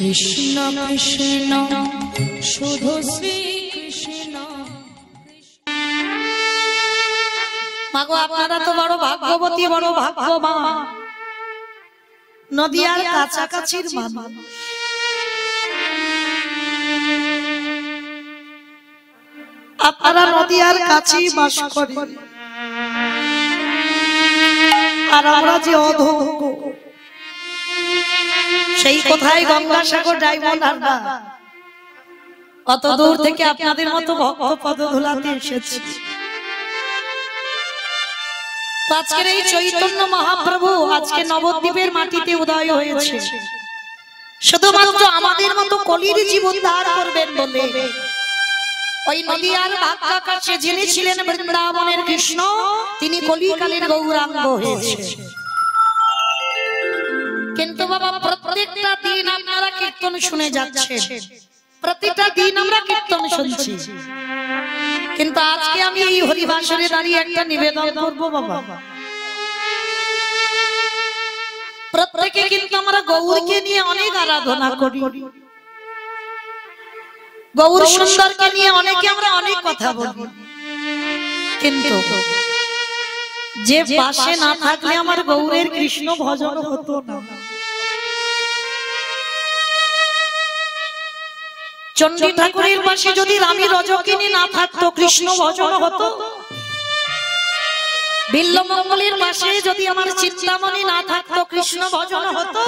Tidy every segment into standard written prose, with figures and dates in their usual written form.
কৃষ্ণ কৃষ্ণ শুধু শ্রী কৃষ্ণ। মাগো আপনারা তো বড় ভাগ্যবতী, বড় ভাগ্যবান, নদিয়ার কাছাকাছির মানুষ। আপনারা নদিয়ার কাছেই বাস করেন, আর আমরা যে অধোগ্য, সেই কোথায় গঙ্গাসাগর ডায়মন্ড হারবার, অত দূর থেকে আপনাদের মতো ভক্ত পদধূলাতে এসেছি। আজকের এই চৈতন্য মহাপ্রভু আজকে নবদ্বীপের মাটিতে উদয় হয়েছে, শুধুমাত্র আমাদের মতো কলির জীবন ধার করবেন বলে। ওই নদিয়ার ভাগ্যাকাশে যিনি ছিলেন বৃন্দাবনের কৃষ্ণ, তিনি কলিকালের গৌরাঙ্গ হয়েছে। কিন্তু বাবা প্রত্যেকটা দিন আপনারা কীর্তন শুনে যাচ্ছেন, প্রতিটা দিন আমরা কীর্তন শুনছি, কিন্তু আজকে আমি এই হরিবাসরে দাঁড়িয়ে একটা নিবেদন করবো বাবা। প্রত্যেকে কিন্তু আমরা গৌরকে নিয়ে অনেক আরাধনা করি, গৌর সুন্দরকে নিয়ে অনেকে আমরা অনেক কথা বলি, কিন্তু যে পাশে না থাকলে আমার গৌরের কৃষ্ণ ভজন হতো না। চণ্ডী ঠাকুরের পাশে যদি রানী রজকিনী না থাকতো, কৃষ্ণ ভজন হতো। বিল্লমঙ্গলের পাশে যদি আমার চিন্তামণি না থাকতো, কৃষ্ণ ভজন হতো।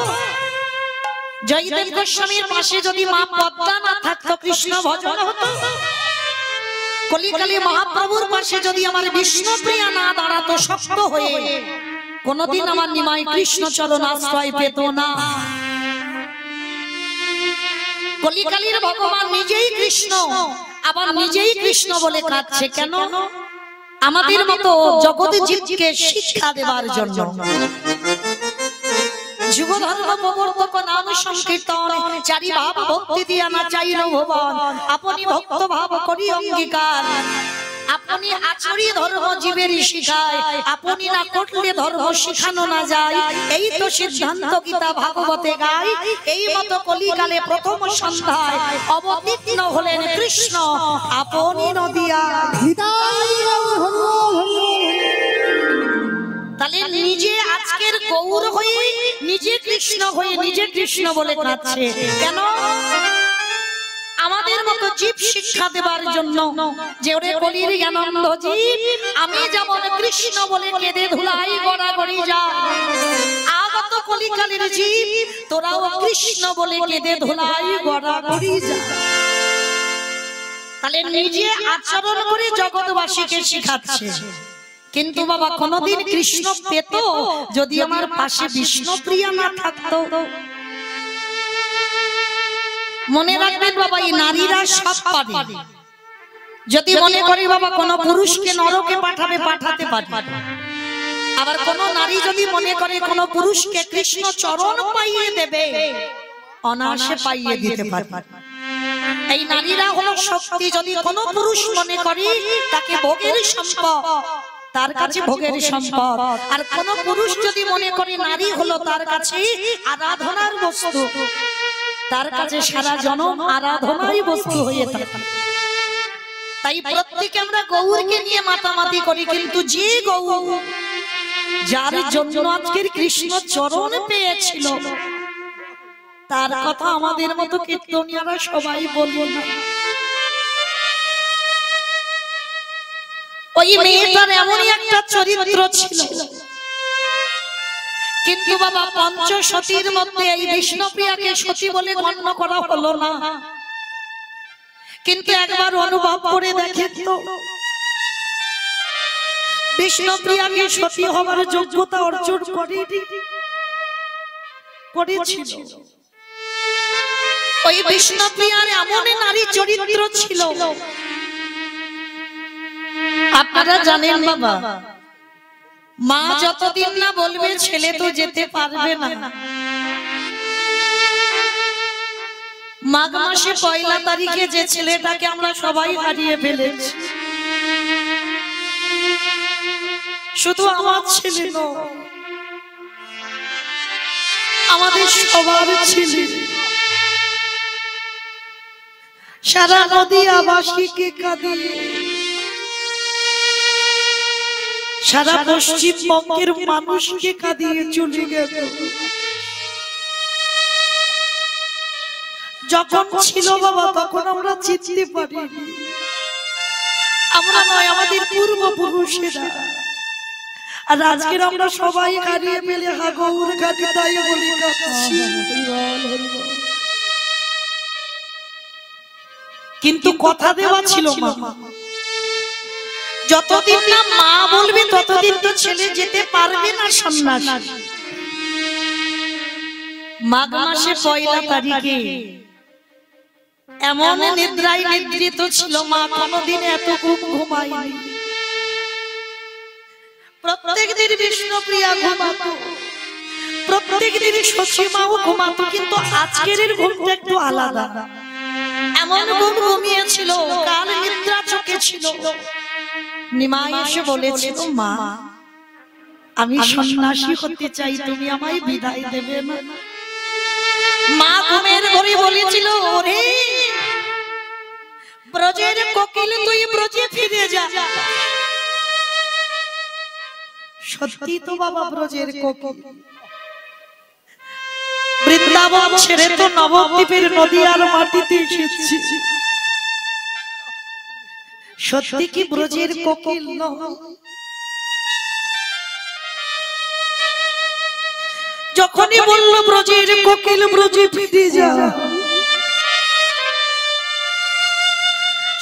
জয়দেব গোস্বামীর পাশে যদি মা পদ্মা না থাকতো, কৃষ্ণ ভজন হতো। কলিকালে মহাপ্রভুর পাশে যদি আমার বিষ্ণুপ্রিয়া না দাঁড়াতো শক্ত হয়ে, কোনদিন আমার নিমাই কৃষ্ণ চরণ আশ্রয় পেত না। কলিকালের ভগবান নিজেই কৃষ্ণ, আবার নিজেই কৃষ্ণ বলে কাঁদছে কেন? আমাদের মতো জগৎ জীবকে শিক্ষা দেবার জন্য। যুগ ধর্ম প্রবর্তক নাম সংকীর্তন, চারি ভাব ভক্তি দিয়া না চাইল ভুবন। আপনি ভক্ত ভাব করি অঙ্গীকার, আপনি আচরি ধর্ম জীবের শিখায়। আপনি না করলে ধর্ম শিখানো না যায়, এই তো সিদ্ধান্ত গীতা ভাগবতে গায়। এই মতো কলিকালে প্রথম সন্ধ্যায় অবতীর্ণ হলেন কৃষ্ণ, আপনি নদিয়া। তাহলে নিজে আজকের গৌর হয়ে, নিজে কৃষ্ণ হয়ে, নিজে কৃষ্ণ বলে কাঁদছে কেন? আমাদের মতো জীব শিক্ষা দেবার জন্য, যে ওরে কলির আনন্দ জীব, আমি যেমন কৃষ্ণ বলে কেঁদে ধুলাই গড়াগড়ি যা, আগত কলিকালের জীব তোরাও কৃষ্ণ বলে কেঁদে ধুলাই গড়াগড়ি যা। তাহলে নিজে আচরণ করে জগৎবাসীকে শিখাচ্ছে। কিন্তু বাবা কোনদিন কৃষ্ণ পেত যদি আমার পাশে বিষ্ণুপ্রিয়া না থাকতো? মনে রাখবেন বাবা, এই নারীরা সব পারে। যদি মনে করি বাবা কোন পুরুষকে নরকে পাঠাবে, পাঠাতে পারে। আবার কোন নারী যদি মনে করে কোন পুরুষকে কৃষ্ণ চরণ পাইয়ে দেবে, অনায়াসে পাইয়ে দিতে পারে। এই নারীরা হলো শক্তি। যদি কোন পুরুষ মনে করে তাকে ভোগের সম্পদ, তার কাছে ভোগের সম্পদ। আর কোন পুরুষ যদি মনে করে নারী হলো তার কাছে আরাধনার বস্তু, তার কাছে সারা জনম আরাধনাই বস্তু হয়ে থাকে। তাই প্রত্যেকে আমরা গৌরকে নিয়ে মাতামাতি করি, কিন্তু যে গৌর, যার জন্য আজকের কৃষ্ণ চরণ পেয়েছিল, তার কথা আমাদের মতো কীর্তনীয়রা সবাই বলবো না। ওই মেয়েটার এমনই একটা চরিত্র ছিল, কিন্তু বাবা পঞ্চসতীর মধ্যে এই বিষ্ণুপ্রিয়াকে সতী বলে গণ্য করা হলো না। কিন্তু একবার অনুভব করে দেখেন তো, বিষ্ণুপ্রিয়াকে সতী হওয়ার যোগ্যতা অর্জন করেছিল। ওই বিষ্ণুপ্রিয়ার এমন নারী চরিত্র ছিল, আপনারা জানেন বাবা, মা যতদিন না বলবে ছেলে তো যেতে পারবে না। মাঘ মাসে 1 তারিখে যে ছেলেটাকে আমরা সবাই হারিয়ে ফেলেছি, শুধু আমার ছেলে নয়, আমাদের সবার ছেলে। সারা নদিয়াবাসীকে কাঁদিয়ে সারা পশ্চিমবঙ্গের মানুষকে কাঁদিয়ে চলে গেল। যখন ছিল বাবা তখন আমরা চিনতে পারিনি, আমরা নয় আমাদের পূর্বপুরুষেরা। আর আজকে আমরা সবাই হারিয়ে ফেলে হাগৌর গাড়ি তাই বলি কাঁদছি। কিন্তু কথা দেওয়া ছিল মা, যতদিন না মা বলবে ততদিন তো ছেলে যেতে পারবে না সন্ন্যাস। মাঘ মাসে ১ তারিখে এমন নিদ্রায় নিদ্রিত ছিল মা, কোনদিন এত ঘুমায়নি। প্রত্যেক দিন বিষ্ণুপ্রিয়া ঘুমাতো, প্রত্যেক দিন শশী মাও ঘুমাতো, কিন্তু আজকের ঘুমটা একটু আলাদা। এমন ঘুম ঘুমিয়েছিল, কাল নিদ্রা চোখে ছিল। নিমাই এসে বলেছিল, মা আমি সন্ন্যাসী হতে চাই, তুমি আমায় বিদায় দেবে না? মা ঘুমের ঘরে বলেছিল, ওরে ব্রজের কোকিল তুই ব্রজে ফিরে যা। সত্যি তো বাবা ব্রজের কোকিল, বৃন্দাবন ছেড়ে তো নবদ্বীপের নদিয়ার মাটিতে এসেছি। সত্যি কি ব্রজের কোকিল নয়? যখনই বলল ব্রজের কোকিল ব্রজে ফিরে যা,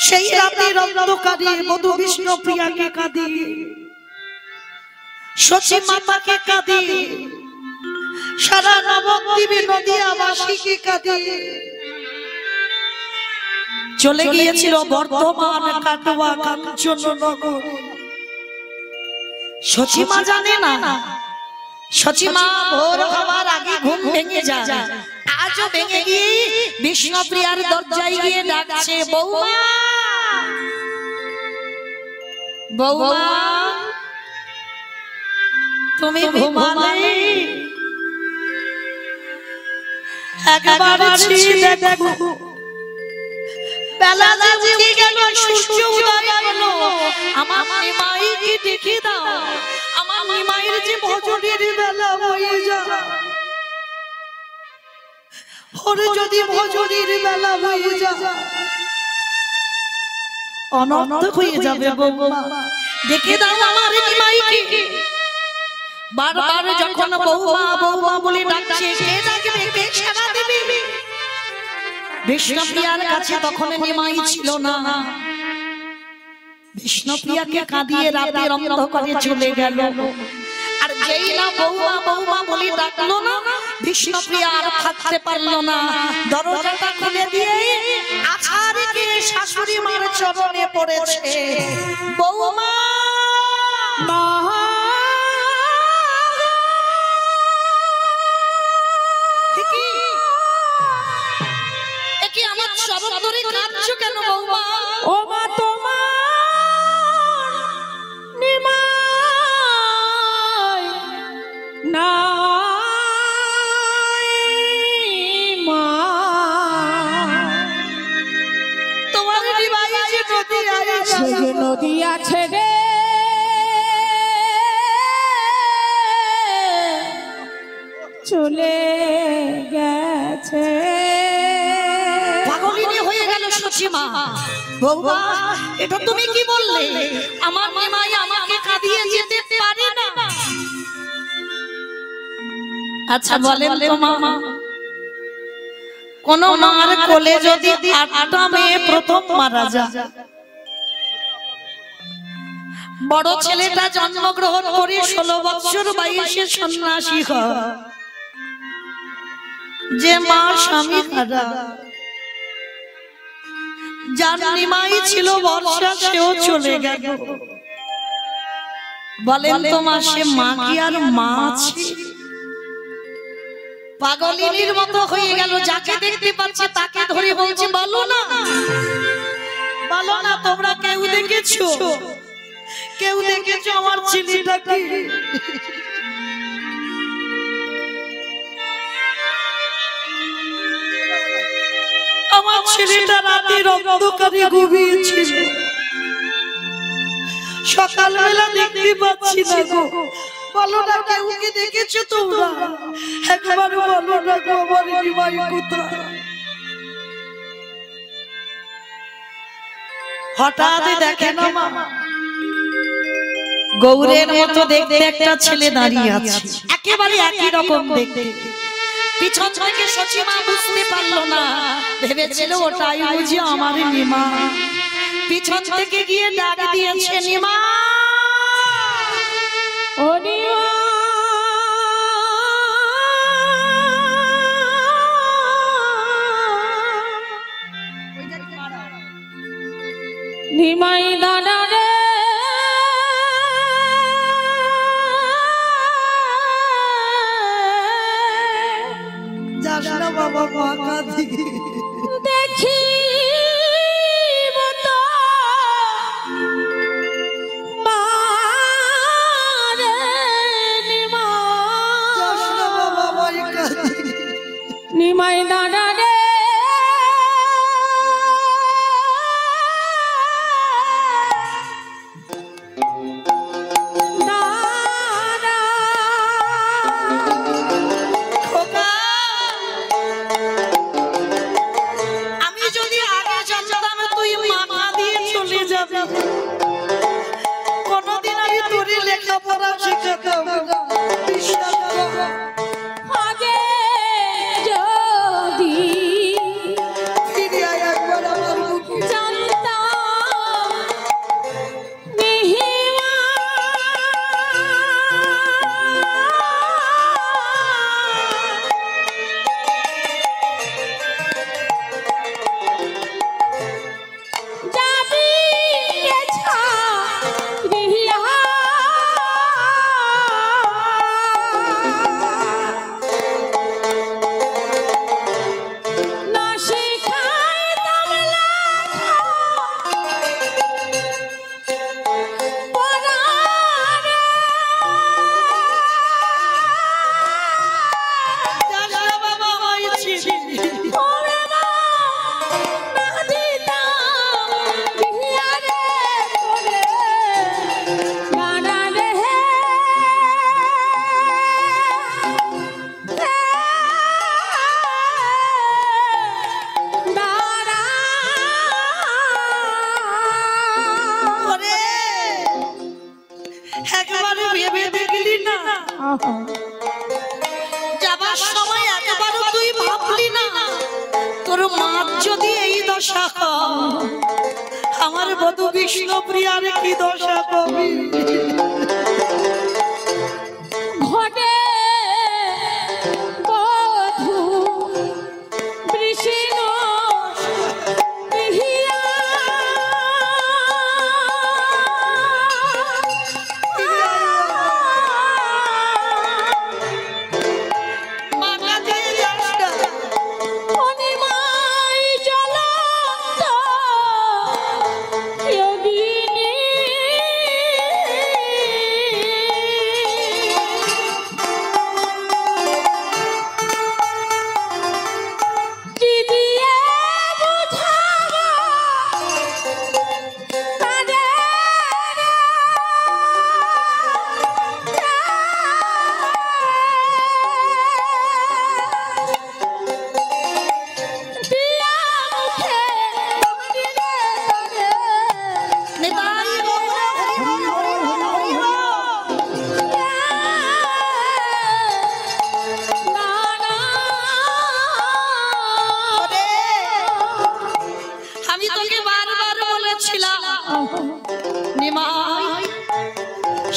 সেই রাতের অন্ধকারে মধু বিষ্ণুপ্রিয়াকে কাঁদিয়ে, শশী মাতাকে কাঁদিয়ে, সারা নবদ্বীপে নদিয়াবাসীকে কাঁদিয়ে চলে গিয়েছিল বর্ধমান, কাটোয়া, কাঞ্চননগর। শশী মা জানে না, শশী মা ভোর হওয়ার আগে ঘুম ভেঙে যায়। আজও ভেঙে গিয়ে বিষ্ণুপ্রিয়ার দরজায় গিয়ে ডাকছে, বৌমা বৌমা তুমি ঘুমালে? একবার দেখো বেলা যে গেল, সূর্য উদয় হলো, আমার নিমাইকে দেখে দাও, আমার নিমাইয়ের যে ভজনের বেলা হয়ে যায়। ওরে যদি ভজনের বেলা হয়ে যায় অনর্থ হয়ে যাবে, বৌমা দেখে দাও আমার নিমাইকে। বারবার যখন বৌমা বৌমা বলে ডাকছে, কে ডাকবে, কে সাড়া দেবে? বিষ্ণুপ্রিয়ার কাছে তখন নিমাই ছিল না। বিষ্ণুপ্রিয়াকে কাঁদিয়ে রাতের অন্ধকারে চলে গেল। আর যেই না বৌমা বৌমা বলে ডাকলো না, বিষ্ণুপ্রিয়া আর থাকতে পারলো না, দরজাটা খুলে দিয়ে আছাড়ে শাশুড়ি মার চরণে পড়েছে, বৌমা মা আমার চরণ ধরে কাঁদছো কেন বৌমা? ও মা তোমার নিমাই নাই মা, তোমার নিমাই যে নদিয়া ছেড়ে চলে গেছে। বৌমা এটা তুমি কি বললে? আমার নিমাই আমাকে কাঁদিয়ে যেতে পারে না। আচ্ছা বলেন তো মামা, কোন মার কোলে যদি 8টা মেয়ে প্রথম মারা যায়, বড় ছেলেটা জন্মগ্রহণ করে 16 বছর বয়সে সন্ন্যাসী হয়, যে মা স্বামী হারা, যার নিমাই ছিল বর্ষা, সেও চলে গেল। বলেন তো মা, সে মা কি আর মা আছে? পাগলিনীর মতো হয়ে গেল, যাকে দেখতে পাচ্ছে তাকে ধরে বলছে, বলো না বলো না, তোমরা কেউ দেখেছো? কেউ দেখেছো আমার ছেলেটাকে? আমার ছেলেটা রাতের অন্ধকারে ঘুমিয়েছিল, সকালবেলা দেখতে পাচ্ছি না গো। বলো না কেউ কি দেখেছো তোমরা? একবার বলো না গো আমার নিমাই কোথায়? হঠাৎ দেখে না মা, গৌরের মতো দেখতে একটা ছেলে দাঁড়িয়ে আছে, একেবারে একই রকম দেখতে। পিছন থেকে সচিমা বুঝতে পারলো না, ভেবেছিল ওটাই বুঝি আমার নিমা। পিছন থেকে গিয়ে ডাক দিয়েছে, নিমা ও নিমা। নিমাই দাদা রে, যাস না বাবা মাকা দিকে দেখি নিমাই দাদা রে। আমি যদি আগে জানতাম তুই মাথা দিয়ে চলে যাবি, কোনদিন আমি তোর লেখাপড়া শেখাতাম না। যাবার সময় একবারও তুই ভাবলি না তোর মা যদি এই দশা, আমার বধূ বিষ্ণুপ্রিয়ার কি দশা কবি ঘটে বধূ বৃষ্ণ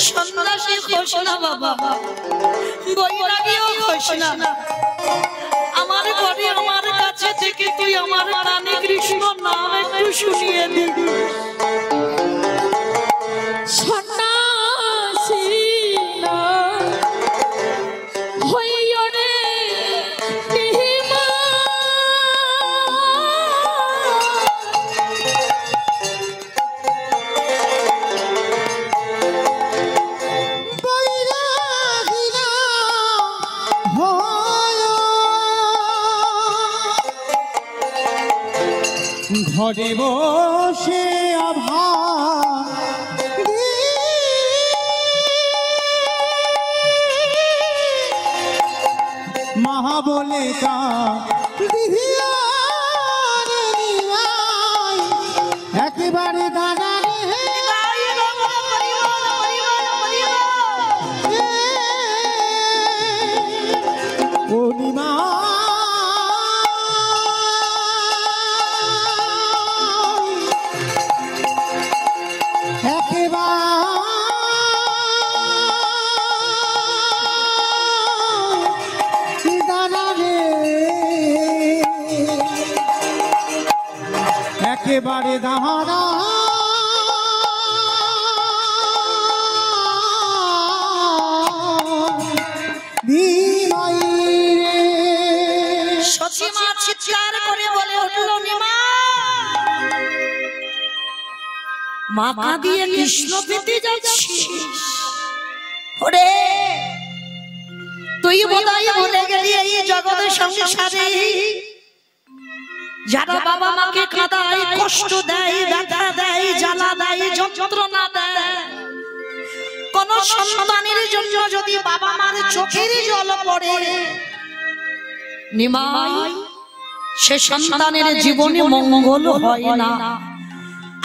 সন্ন্যাসী খোস না বাবা, বৈরাগীও খোস না। আমার ঘরে আমার কাছে থেকে তুই আমার কানে কৃষ্ণ নাম একটু শুনিয়ে দিবি। সন্ন্যাসী হইও রে ঘরে বসে আভা মহা বলে কা একেবারে দাদা পূর্ণিমা একেবারে দাহারা সচিমা চিৎকার করে বলে উঠল নিমা মাথা দিয়ে কৃষ্ণ পেতে যাচ্ছিস ওরে তুই বোধহয় ভুলে গেলি এই জগতের সংসারে যারা বাবা মাকে কাঁদায় কষ্ট দেয় ব্যথা দেয় জ্বালা দেয় যন্ত্রণা দেয় কোন সন্তানের জন্য যদি বাবা মার চোখের জল পড়ে নিমাই সে সন্তানের জীবনে মঙ্গল হয় না।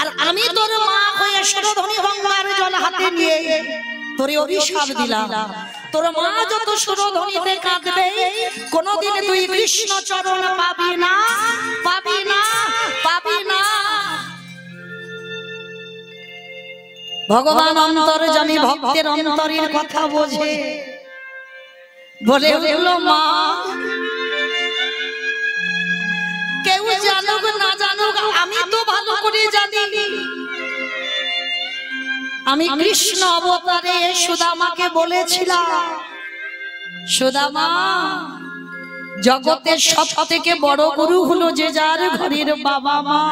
আর আমি তোর মা হয়ে সুরধনী গঙ্গার জল হাতে নিয়ে তোরে অভিশাপ দিলাম তোর মা যত সুরধনীতে কাঁদবে কোনদিন তুই কৃষ্ণ চরণ পাবি না পাবি না পাবি না। ভগবান অন্তর্যামী ভক্তের অন্তরের কথা বোঝে বলে উঠল মা কেউ জানুক না জানুক আমি তো ভালো করে জানি আমি কৃষ্ণ অবতারে সুদামাকে বলেছিলাম সুদামা জগতের সব থেকে বড় গুরু হলো যে যার ঘরের বাবা মা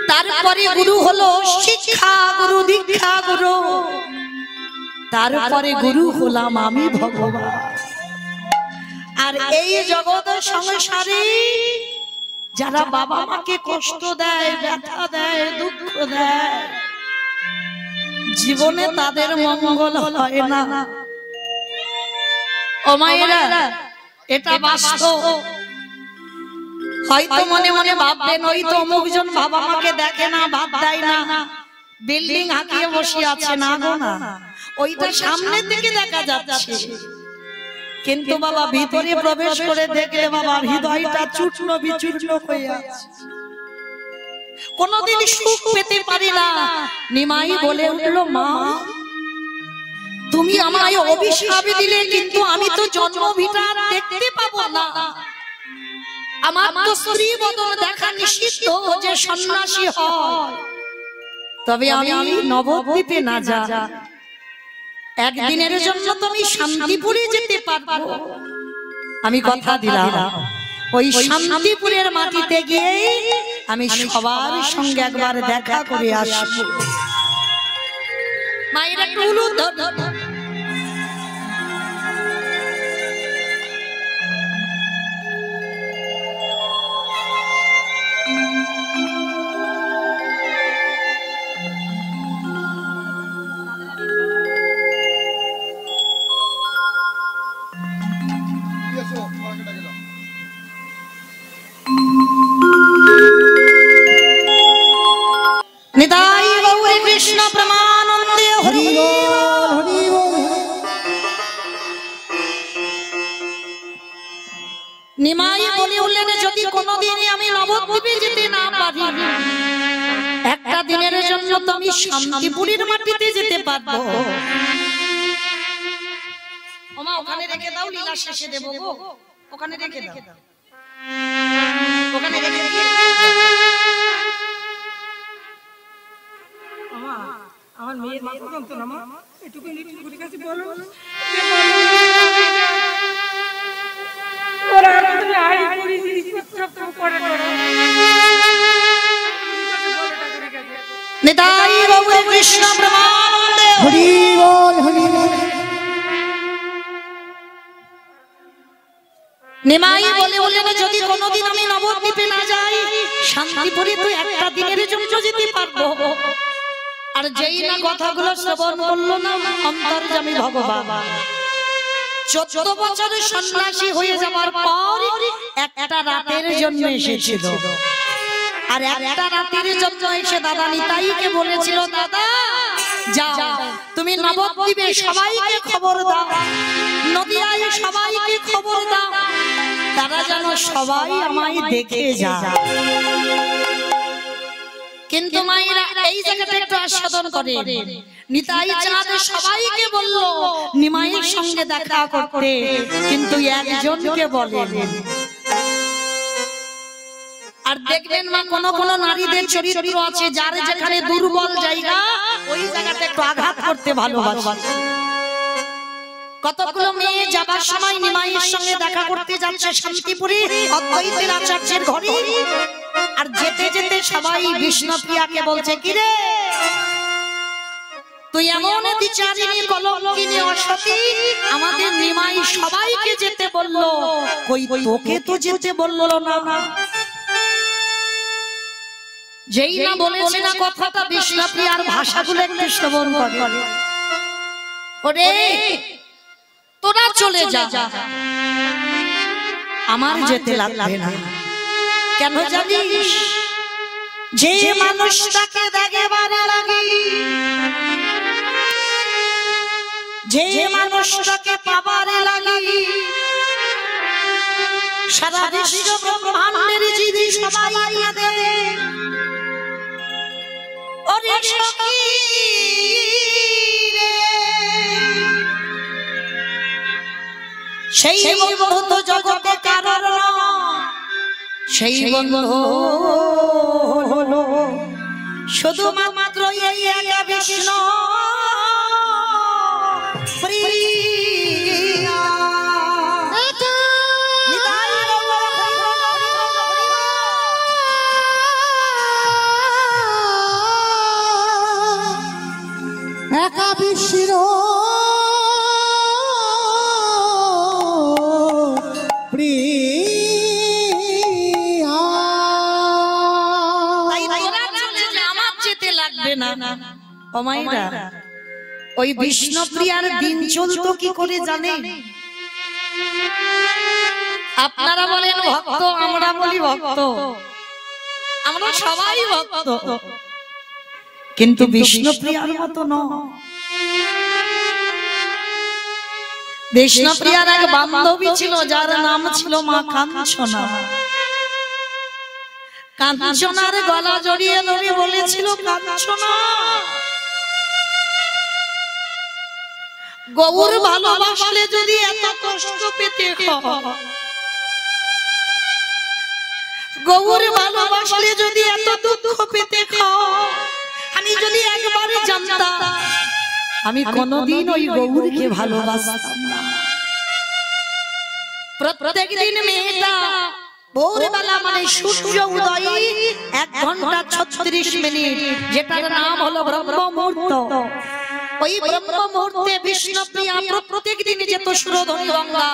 তারপরে গুরু হলো শিক্ষা গুরু দীক্ষা গুরু তারপরে গুরু হলাম আমি ভগবান। আর এই জগতের সংসারে যারা বাবা মাকে কষ্ট দেয় ব্যথা দেয় দুঃখ দেয় জীবনে তাদের মঙ্গল হয় না। ও মায়েরা এটা বাস্তব। হয়তো মনে মনে ভাববেন ওই তো অমুকজন বাবা মাকে দেখে না ভাত দেয় না বিল্ডিং হাঁকিয়ে বসে আছে না গো না ওইটা সামনের দিকে দেখা যাচ্ছে কিন্তু বাবা ভিতরে প্রবেশ করে দেখলে বাবা হৃদয়টা চূর্ণ বিচূর্ণ হয়ে আছে কোনদিন সুখ পেতে পারি না। নিমাই বলে উঠল মা তুমি আমায় অভিশাপ দিলে কিন্তু আমি তো জন্মভিটা দেখতে পাবো না আমার তো স্ত্রী বদন দেখা নিষিদ্ধ যে সন্ন্যাসী হয় তবে আমি নবদ্বীপে না যা একদিনের জন্য তুমি শান্তিপুরে যেতে পারবো আমি কথা দিলাম ওই শান্তিপুরের মাটিতে গিয়ে আমি সবার সঙ্গে একবার দেখা করে আসবো। মায়েরা টুলু নিতাই গৌর কৃষ্ণ প্রেমানন্দে হরি বল হরি বল। নিমাই বলে উঠলেন যদি কোনোদিনই আমি নবদ্বীপে যেতে না পারি একটা দিনের জন্য তুমি শান্তিপুরের মাটিতে যেতে পারবো। ওমা ওখানে রেখে দাও লীলা শেষে দেব গো ওখানে রেখে দাও ওখানে রেখে দাও। আমার মেয়ের মাথা যন্ত্রণা মা একটু করে কাছে বলো ওরা তুমি আই পুরি সব করে নিতাই গৌর কৃষ্ণ প্রেমানন্দে হরি বল হরি বল। নিমাই বলে বললেন যদি কোনোদিন আমি নবদ্বীপে না যাই শান্তিপুরে তো একটা দিনের জন্য যেতে পারবো। আর যেই না কথাগুলো শ্রবণ করলো না অন্তর্যামী ভগবান 14 বছরের সন্ন্যাসী হয়ে যাবার পর একটা রাতের জন্য এসেছিল। আর একটা রাতের জন্য এসে দাদা নিতাইকে বলেছিল দাদা যাও তুমি নবদ্বীপে সবাইকে খবর দাও, নদিয়ায় সবাইকে খবর দাও, তারা যেন সবাই আমায় দেখে যায়। কিন্তু মায়েরা এই জায়গাটা একটু আস্বাদন করে নিতাই চাঁদ সবাইকে বলল নিমাইয়ের সঙ্গে দেখা করতে, কিন্তু একজনকে বলেন। আর দেখবেন মা কোন কোন নারীদের চরিত্র আছে যার যেখানে দুর্বল জায়গা ওই জায়গাটা একটু আঘাত করতে ভালোবাসে। কতগুলো মেয়ে যাবার সময় নিমাইয়ের সঙ্গে দেখা করতে যাচ্ছে শান্তিপুরে অদ্বৈতের আচার্যের ঘরে। আর যেতে যেতে সবাই বিষ্ণুপ্রিয়াকে বলছে কিরে তুই এমন বিচারিণী কলঙ্কিনী অসতী, আমাদের নিমাই সবাইকে যেতে বললো, কই তোকে তো যেতে বললো না। যেই না বলেছে না কথাটা বিষ্ণুপ্রিয়ার ভাষাগুলো একটু শ্রবণ করে, ওরে তোরা চলে যা, আমার যেতে লাগবে না। কেন জানিস? যে মানুষটাকে দেখবারে লাগে, যে মানুষটাকে পাবারে লাগে, সারা বিশ্ব ব্রহ্মাণ্ডের জীবী সবাই কাঁদে। ওরে সখী সেই বন্ধু তো জগতে কারণ, সেই বন্ধু হলো শুধুমাত্র এই একা বিষ্ণু প্রিয়া। একা বিষ্ণু ওই বিষ্ণুপ্রিয়ার দিন চলতো কি করে জানেন? আপনারা বলেন ভক্ত, আমরা বলি ভক্ত, আমরা সবাই ভক্ত, কিন্তু বিষ্ণুপ্রিয়ার মতো নয়। বিষ্ণুপ্রিয়ার এক বান্ধবী ছিল যার নাম ছিল মা কাঞ্চনা। কাঞ্চনার গলা জড়িয়ে ধরে বলেছিল কাঞ্চনা গৌর ভালোবাসলে যদি এত কষ্ট পেতে হয়, গৌর ভালোবাসলে যদি এত দুঃখ পেতে হয়, আমি যদি একবারে জানতাম আমি কোনদিন ওই গৌরকে ভালোবাসতাম না। প্রত্যেক দিন মেয়েটা ভোরবেলা মানে সূর্য উদয়ে 1 ঘন্টা 36 মিনিট, যেটার নাম হলো ব্রহ্ম মুহূর্ত, ওই ব্রহ্ম মুহূর্তে বিষ্ণুপ্রিয়া প্রত্যেক দিন যেত সুরধনী গঙ্গা,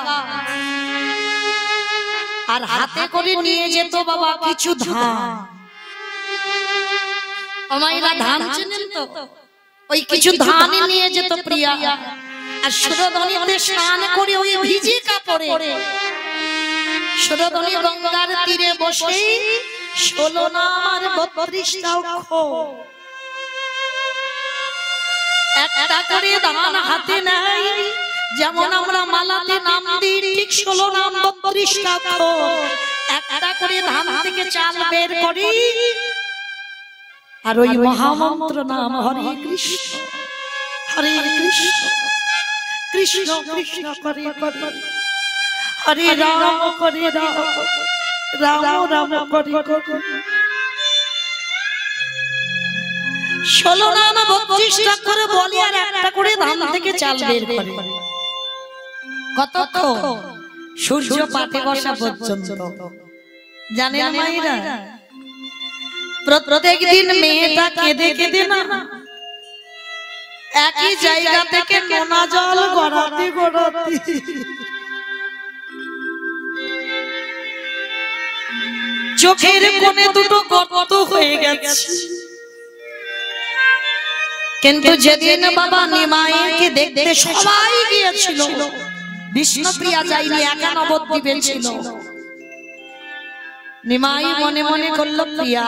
আর হাতে করে নিয়ে যেত বাবা কিছু ধান। আমাইরা ধান চেনেন তো? ওই কিছু ধান নিয়ে যেত প্রিয়া, আর সুরধনীতে স্নান করে ওই ভিজে কাপড়ে সুরধনী গঙ্গার তীরে বসে 16 নাম আর 32টা অক্ষর একটা করে ধান হাতে নাই, যেমন আমরা মালাতে নাম দিই ঠিক 16 নাম 32টা অক্ষর একটা করে ধান থেকে চাল বের করি, আর ওই মহামন্ত্র নাম হরে কৃষ্ণ হরে কৃষ্ণ কৃষ্ণ কৃষ্ণ হরে হরে হরে রাম করে রাম রাম রাম করে 16 নাম 32টা করে বলি, আর একটা করে ধান থেকে চাল বের করে। কতক্ষণ? সূর্য পাটে বসা পর্যন্ত। জানেন মায়েরা, প্রত্যেক দিন মেয়েটা কেঁদে কেঁদে না একই জায়গা থেকে নোনা জল গড়াতে গড়াতে চোখের কোণে দুটো গর্ত হয়ে গেছে। কিন্তু যেদিন বাবা নিমাইকে দেখতে সবাই গিয়েছিল, বিষ্ণুপ্রিয়া যায়নি, একা নবদ্বীপে ছিল। নিমাই মনে মনে করল, প্রিয়া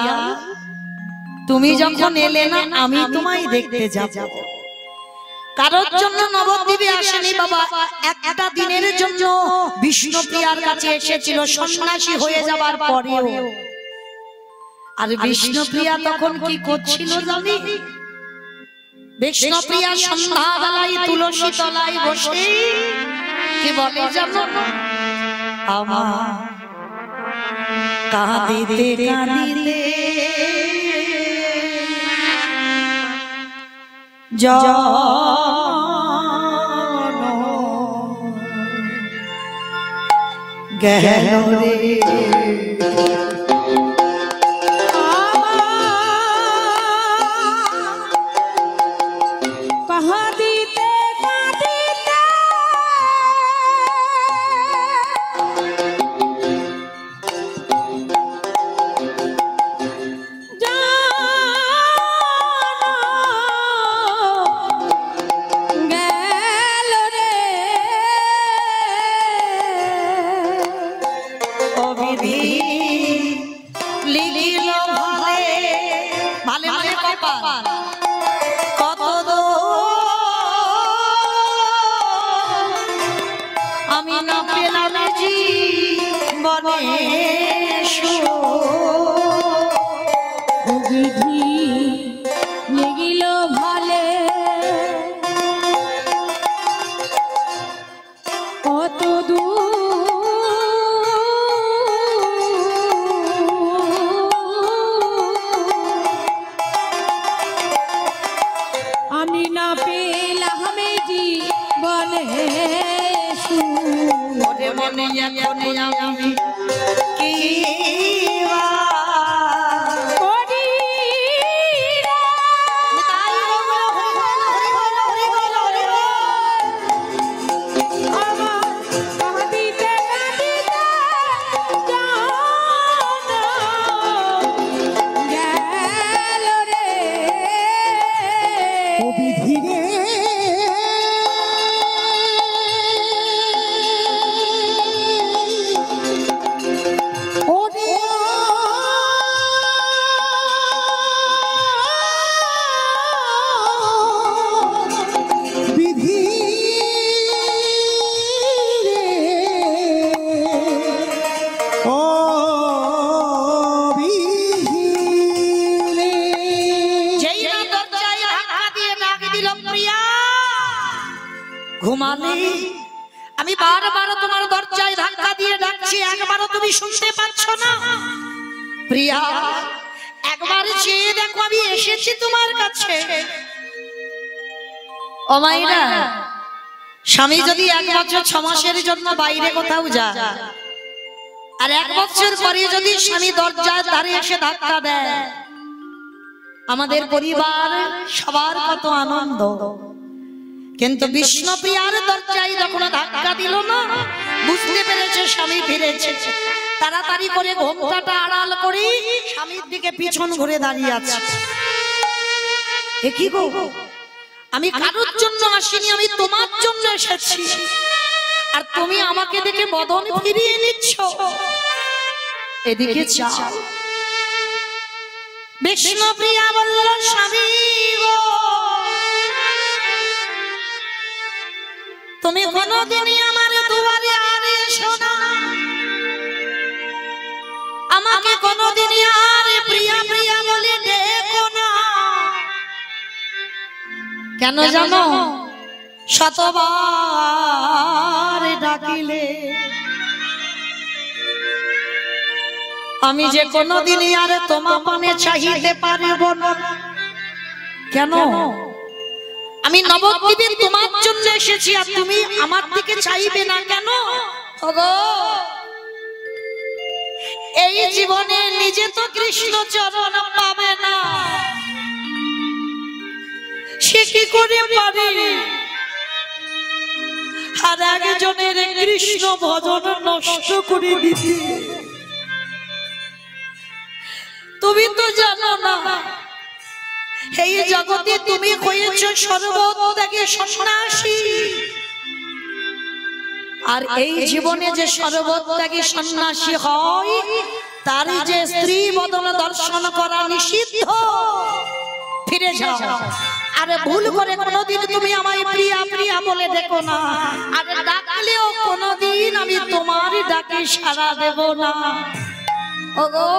তুমি যখন এলে না, আমি তোমায় দেখতে যাব। কারোর জন্য নবদ্বীপে আসেনি বাবা, একটা দিনের জন্য বিষ্ণুপ্রিয়ার কাছে এসেছিল, সন্ন্যাসী হয়ে যাবার পরেও। আর বিষ্ণুপ্রিয়া তখন কি করছিল জানি? বিষ্ণুপ্রিয়া সন্ধ্যাবেলায় তুলসী তলায় বসে কি বলে জানো? আমার কাঁদিতে কাঁদিতে গেল রে, আমি না পেলাম জীবনে বিধি লেগিল ভালে কত আমি না পেলাম জীবনে মনে মনে এখন আমি কি ঘুমালে আমি বারবার তোমার দরজায় ধাক্কা দিয়ে ডাকছি, একবারও তুমি শুনতে পাচ্ছ না। প্রিয়া একবার চেয়ে দেখো, আমি এসেছি তোমার কাছে। ও মাইরা, স্বামী যদি 1 বছর 6 মাসের জন্য বাইরে কোথাও যায়, আর 1 বছর পরে যদি স্বামী দরজার ধারে এসে ধাক্কা দেয়, আমাদের পরিবার সবার কত আনন্দ। কিন্তু বিষ্ণুপ্রিয়ার দরজায় যখন ধাক্কা দিল না, বুঝতে পেরেছে স্বামী ফিরেছে। তাড়াতাড়ি করে ঘোমটাটা আড়াল করে স্বামীর দিকে পিছন ঘুরে দাঁড়িয়ে আছে। এ কি গো, আমি কারোর জন্য আসিনি, আমি তোমার জন্য এসেছি, আর তুমি আমাকে দেখে বদন ফিরিয়ে নিচ্ছ। এদিকে চাও। বিষ্ণুপ্রিয়া বলল, স্বামী গো, তুমি কোনদিনই আমার দুয়ারে আর এসো না, আমাকে কোনদিনই আর প্রিয়া প্রিয়া বলে ডেকো না। কেন জানো? শতবার ডাকিলে আমি যে কোনদিনই আর তোমার পানে চাইতে পারব না। কেন? আমি নবদ্বীপে তোমার জন্য এসেছি, আর তুমি আমার দিকে চাইবে না কেন? ওগো, এই জীবনে নিজে তো কৃষ্ণ চরণ পাবে না, সে কি করে পারে আর একজনের কৃষ্ণ ভজন নষ্ট করে দিতে? তুমি তো জানো না এই জগতে তুমি হয়েছো সর্বত্যাগী সন্ন্যাসী, আর এই জীবনে যে সর্বত্যাগী সন্ন্যাসী হয় তার যে স্ত্রী বদন দর্শন করা নিষিদ্ধ। ফিরে যাও, আরে ভুল করে কোনোদিন তুমি আমায় প্রিয়া প্রিয়া বলে ডেকো না, আর ডাকলেও কোনোদিন আমি তোমার ডাকে সাড়া দেব না। ওগো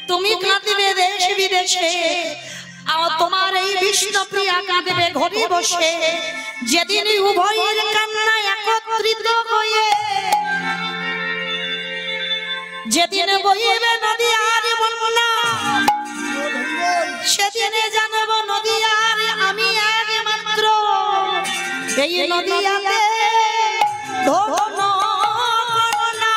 তুমি কাঁদবে দেশ বিদেশে, তোমার এই বিষ্ণুপ্রিয়া কাঁদবে ঘরে বসে, যেদিন উভয়ের কান্না একত্রিত হয়ে যেদিন বইবে নদী আর বন্যা, সেদিনে জানব নদী আর আমি একমাত্র এই নদীয়াতে ধন্য করোনা।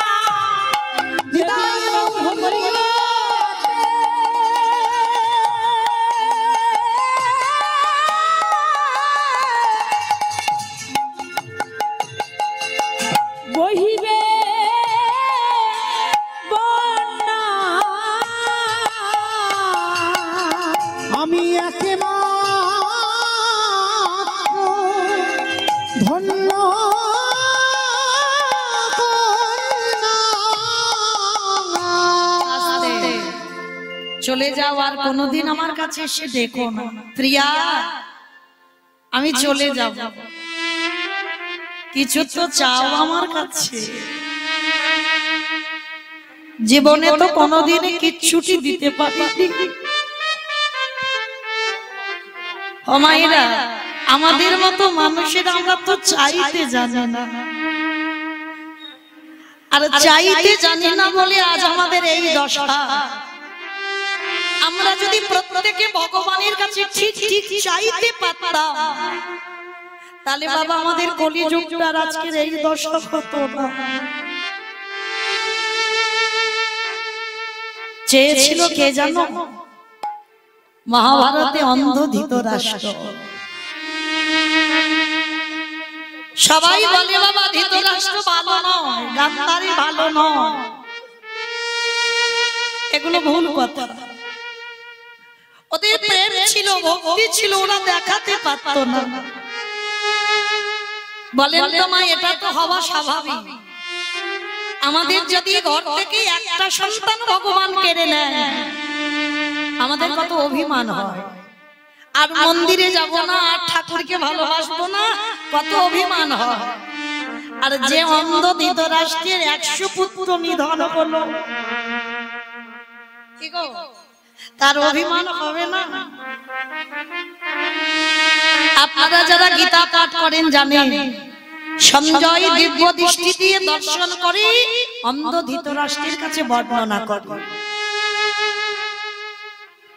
বহিবে আমি একমাত্র ধন্য চলে যাও, আর কোনোদিন আমার কাছে এসে দেখো না। প্রিয়া আমি চলে যাব, কিছু তো চাও আমার কাছে। জীবনে তো কোনোদিন কিচ্ছুটি দিতে পারিনি। ও মায়েরা, আমাদের মতো মানুষের আমরা তো চাইতে জানি না, আর চাইতে জানি না বলে আজ আমাদের এই দশা। আমরা যদি প্রত্যেকে ভগবানের কাছে ঠিক ঠিক চাইতে পারতাম, তাহলে বাবা আমাদের কলিযুগটার আজকের এই দশা হতো না। চেয়েছিল কে জানো? মহাভারতে অন্ধ ধৃতরাষ্ট্র। সবাই বলে বাবা ধৃতরাষ্ট্র ভালো নয়, গান্ধারী ভালো নয়, এগুলো ভুল কথা। ওদের প্রেম ছিল, ভক্তি ছিল, ওরা দেখাতে পারত না। বলেন তো মা, এটা তো হওয়া স্বাভাবিক। আমাদের যদি ঘর থেকে একটা সন্তান ভগবান কেড়ে নেয়, আমাদের কত অভিমান হয়, আর মন্দিরে যাব না, আর ঠাকুরকে ভালোবাসবো না, কত অভিমান হয়। আর যে অন্ধ ধৃতরাষ্ট্রের 100 পুত্র নিধন হলো, কি গো, তার অভিমান হবে না? আপনারা যারা গীতা পাঠ করেন জানেন, সঞ্জয় দিব্য দৃষ্টি দিয়ে দর্শন করে অন্ধ ধৃতরাষ্ট্রের কাছে বর্ণনা করে।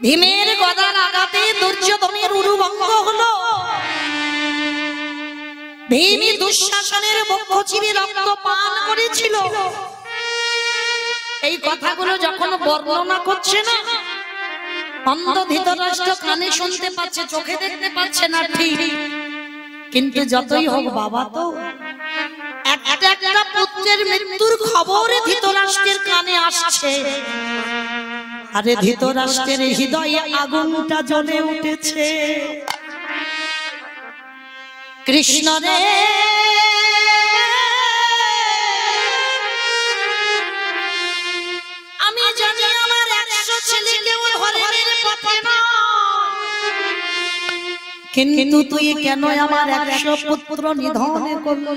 ভীমের গদার আঘাতে দুর্যোধনের উরুভঙ্গ হলো, ভীম দুঃশাসনের বক্ষ চিরে রক্ত পান করেছিল। এই কথাগুলো যখন বর্ণনা করছে না, অন্ধ ধৃতরাষ্ট্র কানে শুনতে পাচ্ছে, চোখে দেখতে পাচ্ছে না ঠিক, কিন্তু যতই হোক বাবা তো একটা একটা পুত্রের মৃত্যুর খবর ধৃতরাষ্ট্রের কানে আসছে। আরে ধৃতরাষ্ট্রের হৃদয়ে আগুনটা জ্বলে উঠেছে। কৃষ্ণ রে, আমি জানি আমার 100 ছেলে কেউ ধর্মের পথে না, কিন্তু তুই কেন আমার 100 পুত্র নিধন করলি?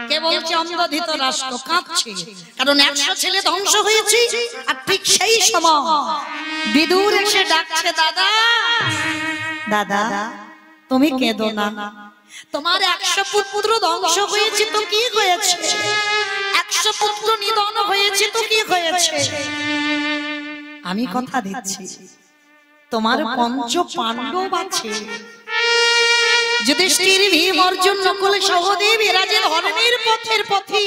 কে বলছে? অন্ধ ধৃতরাষ্ট্র কাঁদছে, কারণ 100 ছেলে ধ্বংস হয়েছে। আর ঠিক সেই সময় বিদুর এসে ডাকছে, দাদা দাদা তুমি কেঁদো না, তোমার 100 পুত্র ধ্বংস হয়েছে তো কি হয়েছে, 100 পুত্র নিধন হয়েছে তো কি হয়েছে, আমি কথা দিচ্ছি তোমার 5 পাণ্ডব আছে, যুধিষ্ঠির, ভীম, অর্জুন, নকুল, সহদেব, এরা যে ধর্মের পথের পথী,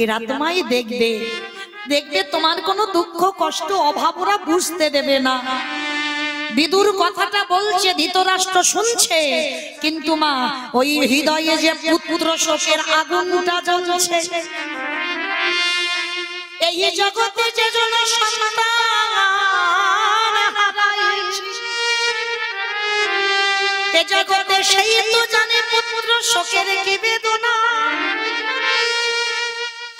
এরা তোমায় দেখবে, দেখবে তোমার কোনো দুঃখ কষ্ট অভাব ওরা বুঝতে দেবে না। বিদুর কথাটা বলছে, ধৃতরাষ্ট্র শুনছে, কিন্তু মা ওই হৃদয়ে যে পুত্র শোকের আগুনটা জ্বলছে। এই জগতে যে জন সন্তান হারাইছি, এ জগতে সেই তো জানে পুত্র শোকের কি বেদনা।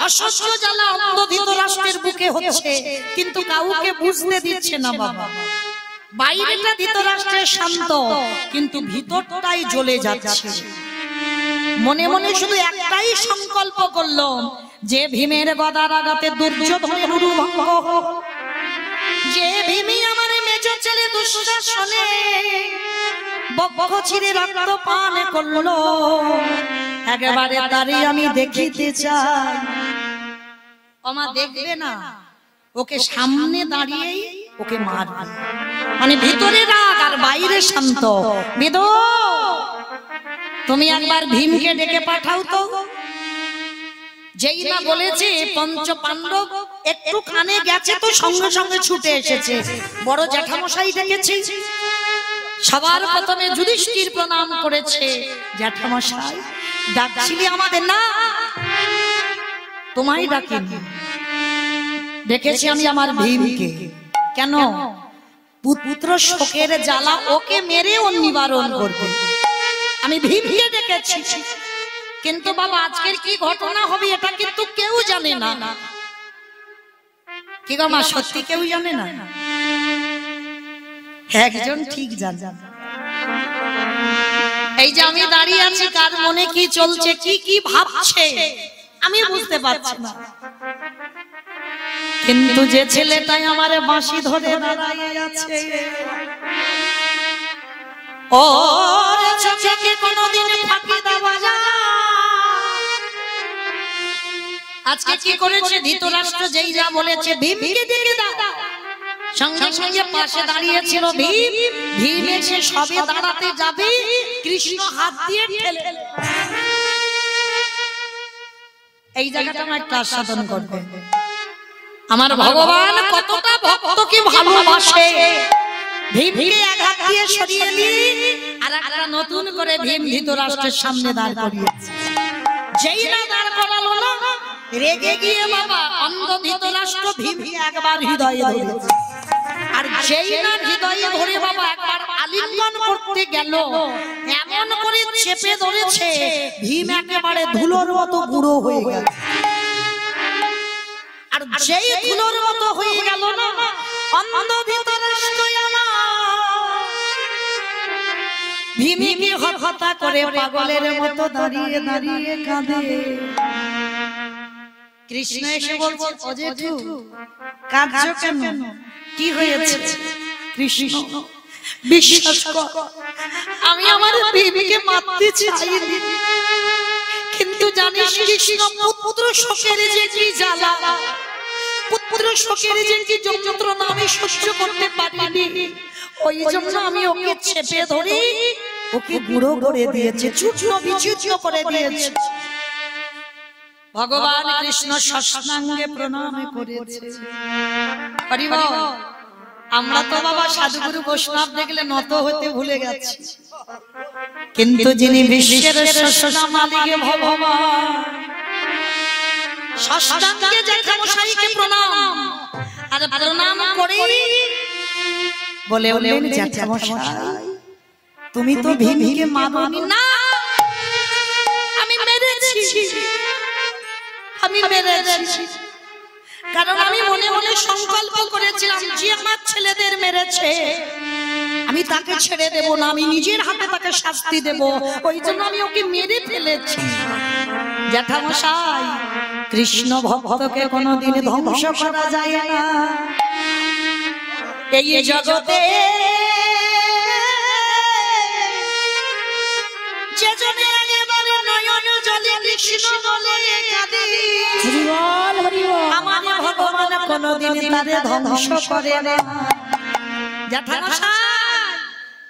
অসহ্য জ্বালা অন্ধ ধৃতরাষ্ট্রের বুকে হচ্ছে, কিন্তু কাউকে বুঝতে দিচ্ছে না বাবা। বাইরেটা ধৃতরাষ্ট্রের শান্ত, কিন্তু ভিতরটাই জ্বলে যাচ্ছে। মনে মনে শুধু একটাই সংকল্প করলো, যে ভীমের গদার আঘাতে দুর্যোধনের উরুভঙ্গ হোক, যে ভীমই আমার মেজ ছেলে দুঃশাসনে বক্ষ চিরে রক্ত পান করলো, একেবারে তারই আমি দেখিতে চাই। ওমা দেখবে না, ওকে সামনে দাঁড়িয়েই ওকে মারবে। মানে ভিতরে রাগ আর বাইরে শান্ত। বেদ, তুমি একবার ভীমকে ডেকে পাঠাও তো। যেই না বলেছে পঞ্চ পাণ্ডব একটু খানে গেছে তো সঙ্গে সঙ্গে ছুটে এসেছে। বড় জ্যাঠামশাই ডেকেছে। সবার প্রথমে যুধিষ্ঠির প্রণাম করেছে। জ্যাঠামশাই ডাকছিলি আমাদের? না, তোমায় ডাকিনি, ডেকেছি আমি আমার ভীমকে। কেন? পুত্র শোকের জ্বালা ওকে মেরে ও নিবারণ করবে। আমি ভীমকে ডেকেছি। কিন্তু বাবা, আজকের কি ঘটনা হবে এটা কিন্তু কেউ জানে না। কি গো মা, সত্যি কেউ জানে না? একজন ঠিক জানে। এই যে আমি দাঁড়িয়ে আছি, কার মনে কি চলছে, কি কি ভাবছে আমি বুঝতে পারছি না। কিন্তু যে ছেলেটাই আমার বাঁশি ধরে দাঁড়িয়ে আছে, ওর চোখে কোনোদিন ফাঁকি দেওয়া যায়। আজকে কি করেছে ধৃতরাষ্ট্র, যেই যা বলেছে ভীমকে ডেকে দাও, সঙ্গে সঙ্গে পাশে দাঁড়িয়েছিল ভীম। ভীম এসে সবে দাঁড়াতে যাবে, কৃষ্ণ হাত দিয়ে ঠেলে। এই জায়গাটা আমার একটু আস্বাদন করবে। আমার ভগবান কতটা ভক্তকে ভালোবাসে। ভীমকে আঘাত দিয়ে সরিয়ে দিয়ে আর একটা নতুন করে ভীম ধৃতরাষ্ট্রের সামনে দাঁড় করিয়েছে। যেই না দাঁড় করালো না, রেগে গিয়ে বাবা অন্ধ ধৃতরাষ্ট্র ভীমকে একবার হৃদয়ে ধরেছে। আর যেই না হৃদয়ে ধরে বাবা একবার আলিঙ্গন করতে গেল, এমন করে চেপে ধরেছে ভীম একেবারে ধুলোর মতো গুঁড়ো হয়ে গেল। আর যেই ধুলোর মতো হয়ে গেল না, অন্ধ ধৃতরাষ্ট্র ভীমকে হত্যা করে পাগলের মতো দাঁড়িয়ে দাঁড়িয়ে কাঁদে। কৃষ্ণ এসে বলছে, ও জেঠু কাঁদছো কেন, কি হয়েছে? কৃষ্ণ, বিশ্বাস কর, আমি আমার ভীমকে মারতে চাইনি, কিন্তু জানিস কৃষ্ণ, পুত্র শোকের যে কি জ্বালা, পুত্র শোকের যে কি যন্ত্রণা আমি সহ্য করতে পারিনি, ওই জন্য আমি ওকে চেপে ধরে ওকে গুঁড়ো করে দিয়েছে, চূর্ণ বিচূর্ণ করে দিয়েছে। ভগবান কৃষ্ণ সাষ্টাঙ্গে প্রণাম করেছে। হরি বল। আমরা তো বাবা সাধুগুরু বৈষ্ণব দেখলে নত হতে ভুলে গেছি, কিন্তু যিনি বিশ্বের স্রষ্টা মালিক ভগবান, সাষ্টাঙ্গে জ্যাঠামশাইকে প্রণাম। আর প্রণাম করে বলে বললেন, জ্যাঠামশাই তুমি তো ভীমকে মারোনি। না, আমি মেরেছি, আমি মেরেছি, কারণ আমি মনে মনে সংকল্প করেছিলাম যে আমার ছেলেদের মেরেছে আমি তাকে ছেড়ে দেব না, আমি নিজের হাতে তাকে শাস্তি দেব, ওই জন্য আমি ওকে মেরে ফেলেছি। জ্যাঠামশাই, কৃষ্ণ ভক্তকে কোনোদিন ধ্বংস করা যায় না। এই জগতে যে জনে একেবারে নয়ন জলে কৃষ্ণ বলে কাঁদে, আমার ভগবান কোনোদিন তারে ধ্বংস করে না। জ্যাঠামশাই,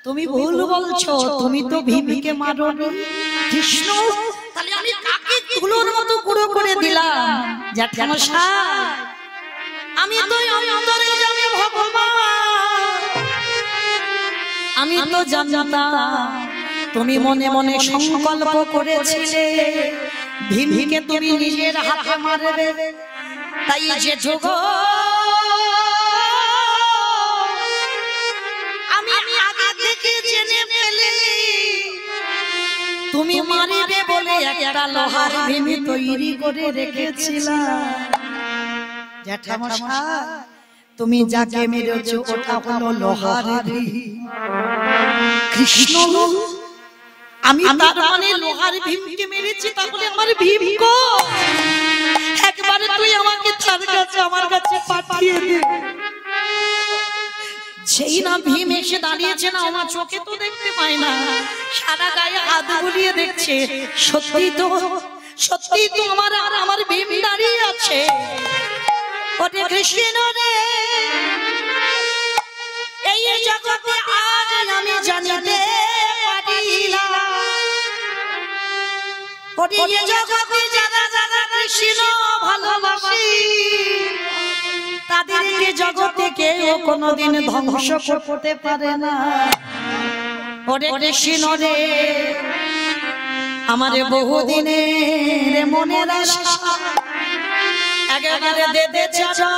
তুমি ভুল বলছো, তুমি তো ভীমকে মারোনি। কৃষ্ণ, তাহলে আমি কাকে ধুলোর মতো গুঁড়ো করে দিলাম? জ্যাঠামশাই, আমি তো অন্তরে জানি ভগবান, আমি তো জানতাম তুমি মনে মনে সংকল্প করেছিলে ভীমকে তুমি নিজের হাতে মারবে, তাই যে জগৎ তুমি মারিবে বলে একটা লোহার ভীম তৈরি করে রেখেছিলাম। জ্যাঠামশাই তুমি যাকে মেরেছো ওটা হলো লোহার ভীম। কৃষ্ণ আমি তার মানে লোহার ভীমকে মেরেছি, তাহলে আমার ভীম কো? একবারে তুই আমাকে তার কাছে আমার কাছে পাঠিয়ে দে। সেই না ভীম এসে দাঁড়িয়েছে না, আমার চোখে তো দেখতে পায় না, সারা গায়ে হাত বুলিয়ে দেখছে। সত্যি তো আমার ভীম দাঁড়িয়ে আছে। ওরে কৃষ্ণ রে, এই জগতে আজ আমি জানিতে পারিলাম, ওরে এই জগতে যারা যারা কৃষ্ণ ভালোবাসি তাদেরকে জগতে কেউ কোনোদিন ধ্বংস করতে পারে না। ওরে কৃষ্ণ রে, আমার বহুদিনের মনের আশা একেবারে দেবে চাচা,